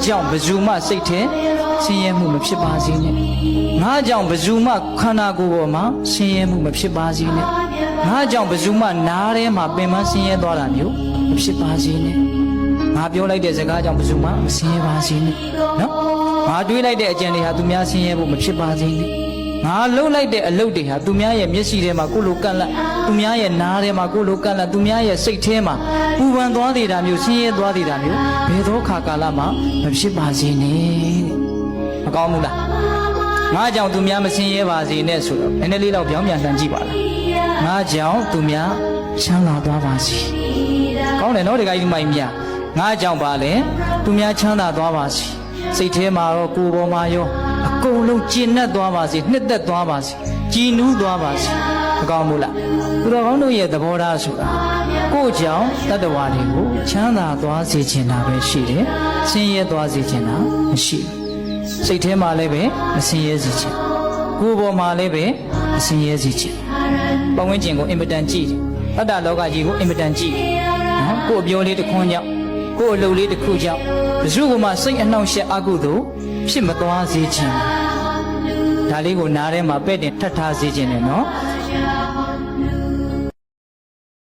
ကြောင့်ဘဇူမစိတ်ထဲဆင်းရဲမှုမဖြစ်ပါစေနဲ့ငါကြောင့်ဘဇူမခန္ဓာကိုယ်ပေါ်မှာဆင်းရဲမှုမဖြစ်ပါစေနဲ့ငါကြောင့်ဘဇူမနားထဲမှာပင်မဆင်းရဲသွားတာမျိုးမဖြစ်ပါစေနဲ့ငါပြောလိုက်တဲ့စကားကြောင့်ဘဇူမမဆင်းရဲပါစေနဲ့နော်ငါတွေးလိုက်တဲ့အကြံတွေဟာသူများဆင်းရဲဖို့မဖြစ်ပါစေနဲ့ငါလှုပ်လိုက်တဲ့အလုပ်တွေဟာသူများရဲ့မျက်စိထဲမှာကိုယ်လိုကန့်လန့်သူများရဲ့နားထဲမှာကိုယ်လိုကန့်လန့်သူများရဲ့စိတ်ထဲမှာပူပန်သွားသေးတာမျိုးဆင်းရဲသွားသေးတာမျိုးဘယ်သောခါကာလမှမဖြစ်ပါစေနဲ့မကောင်းဘူးလားငါကြောင့်သူများမဆင်းရဲပါစေနဲ့ဆိုတော့နည်းနည်းလေးတော့ပြောင်းပြန်လှန်ကြည့်ပါလားငါကြောင့်သူများချမ်းသာသွားပါစေကောင်းတယ်နော်ဒီကိစ္စမိုင်းမြငါကြောင့်ပါလေသူများချမ်းသာသွားပါစေစိတ်ထဲမှာရောကိုယ်ပေါ်မှာရောအကုန်လုံးကျဉ်တ်သွားပါစေနှစ်သက်သွားပါစေကြည်နူးသွားပါစေမကောင်းဘူးလားသူတော်ကောင်းတို့ရဲ့သဘောထားဆိုတာကိုယ့်ကြောင့်တတ္တဝါတွေကိုချမ်းသာသွားစေချင်တာပဲရှိတယ်ဆင်းရဲသွားစေချင်တာမရှိဘူးစိတ်ထဲမှာလည်းပဲမဆင်းရဲစေချင်ကိုယ်ပေါ်မှာလည်းပဲမဆင်းရဲစေချင်ပတ်ဝန်းကျင်ကိုအင်မတန်ကြည့်တယ်တတ္တလောကကြီးကိုအင်မတန်ကြည့်တယ်နော်ကိုယ်အပြောလေးတစ်ခွန်းကြောင့်ကိုယ်အလုပ်လေးတစ်ခုကြောင့်ဘယ်သူမှစိတ်အနှောင့်အယှက်အကုသို့ဖြစ်မသွားစေချင်ဒါလေးကိုနားထဲမှာပဲ့တင်ထပ်ထားစေချင်တယ်နော်